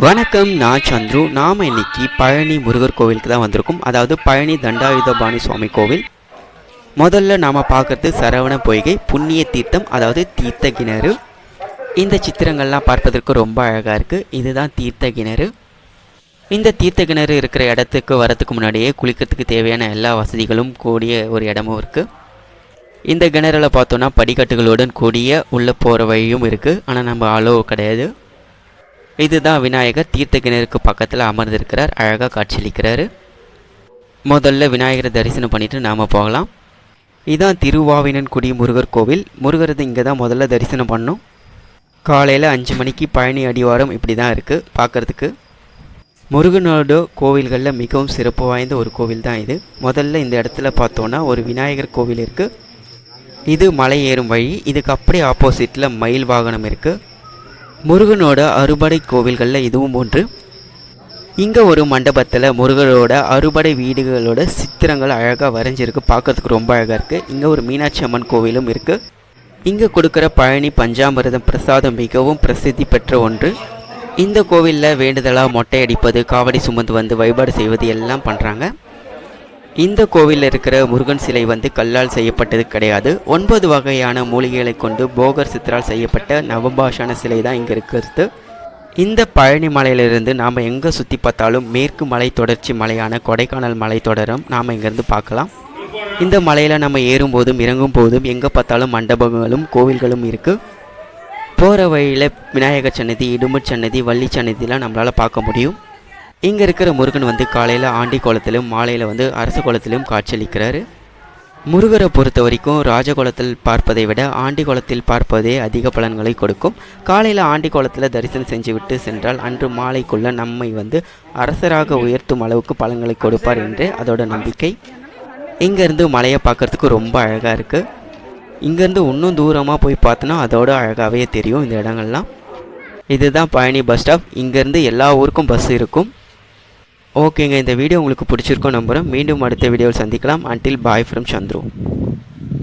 வணக்கம், நான் சந்துரு. நாம் இன்னைக்கு பழனி முருகர் கோவிலுக்கு தான் வந்திருக்கோம். அதாவது பழனி தண்டாயுதபாணி சுவாமி கோவில். முதல்ல நாம் பார்க்குறது சரவண பொய்கை புண்ணிய தீர்த்தம், அதாவது தீர்த்த கிணறு. இந்த சித்திரங்கள்லாம் பார்ப்பதற்கு ரொம்ப அழகாக இருக்குது. இதுதான் தீர்த்த கிணறு. இந்த தீர்த்த கிணறு இருக்கிற இடத்துக்கு வரத்துக்கு முன்னாடியே குளிக்கிறதுக்கு தேவையான எல்லா வசதிகளும் கூடிய ஒரு இடமும் இருக்குது. இந்த கிணறுல பார்த்தோன்னா படிக்கட்டுகளுடன் கூடிய உள்ளே போகிற வழியும் இருக்குது. ஆனால் நம்ம அளவு கிடையாது. இதுதான் விநாயகர் தீர்த்த கிணறுக்கு பக்கத்தில் அமர்ந்திருக்கிறார். அழகாக காட்சியளிக்கிறாரு. முதல்ல விநாயகரை தரிசனம் பண்ணிவிட்டு நாம் போகலாம். இதுதான் திருவாவினன்குடி முருகர் கோவில். முருகரது இங்கே தான் முதல்ல தரிசனம் பண்ணோம். காலையில் 5 மணிக்கு பழனி அடிவாரம் இப்படி தான் இருக்குது பார்க்குறதுக்கு. முருகனோட கோவில்களில் மிகவும் சிறப்பு வாய்ந்த ஒரு கோவில் தான் இது. முதல்ல இந்த இடத்துல பார்த்தோன்னா ஒரு விநாயகர் கோவில் இருக்குது. இது மலை ஏறும் வழி. இதுக்கு அப்படியே ஆப்போசிட்டில் மயில் வாகனம் இருக்குது. முருகனோட அறுபடை கோவில்களில் இதுவும் ஒன்று. இங்கே ஒரு மண்டபத்தில் முருகனோட அறுபடை வீடுகளோட சித்திரங்கள் அழகாக வரைஞ்சிருக்கு. பார்க்கறதுக்கு ரொம்ப அழகாக இருக்குது. இங்கே ஒரு மீனாட்சி அம்மன் கோவிலும் இருக்குது. இங்கே கொடுக்குற பழனி பஞ்சாமிர்தம் பிரசாதம் மிகவும் பிரசித்தி பெற்ற ஒன்று. இந்த கோவிலில் வேண்டுதலாக மொட்டை அடிப்பது, காவடி சுமந்து வந்து வழிபாடு செய்வது எல்லாம் பண்ணுறாங்க. இந்த கோவிலில் இருக்கிற முருகன் சிலை கல்லால் செய்யப்பட்டது கிடையாது. 9 வகையான மூலிகைகளை கொண்டு போகர் சித்தரால் செய்யப்பட்ட நவபாஷான சிலை தான் இங்கே இருக்கிறது. இந்த பழனி மலையிலிருந்து நாம் எங்கே சுற்றி பார்த்தாலும் மேற்கு மலை தொடர்ச்சி மலையான கொடைக்கானல் மலை தொடரும் நாம் இங்கேருந்து பார்க்கலாம். இந்த மலையில் நம்ம ஏறும்போதும் இறங்கும் போதும் எங்கே பார்த்தாலும் மண்டபங்களும் கோவில்களும் இருக்குது. போகிற வழியில் விநாயகர் சன்னதி, இடும்பு சன்னதி, வள்ளி சன்னதிலாம் நம்மளால் பார்க்க முடியும். இங்கே இருக்கிற முருகன் காலையில் ஆண்டி கோலத்திலும் மாலையில் அரச கோலத்திலும் காட்சியளிக்கிறாரு. முருகரை பொறுத்த வரைக்கும் ராஜகோலத்தில் பார்ப்பதை விட ஆண்டி கோலத்தில் பார்ப்பதே அதிக பலன்களை கொடுக்கும். காலையில் ஆண்டி கோலத்தில் தரிசனம் செஞ்சு விட்டு சென்றால் அன்று மாலைக்குள்ளே நம்மை அரசராக உயர்த்தும் அளவுக்கு பலன்களை கொடுப்பார் என்று அதோட நம்பிக்கை. இங்கேருந்து மலையை பார்க்குறதுக்கு ரொம்ப அழகாக இருக்குது. இங்கேருந்து இன்னும் தூரமாக போய் பார்த்தோன்னா அதோட அழகாகவே தெரியும் இந்த இடங்கள்லாம். இதுதான் பழனி பஸ் ஸ்டாப். இங்கேருந்து எல்லா ஊருக்கும் பஸ் இருக்கும். ஓகேங்க, இந்த வீடியோ உங்களுக்கு பிடிச்சிருக்கோம் நம்புகிறேன். மீண்டும் அடுத்த வீடியோவில் சந்திக்கலாம். Until bye from Chandru.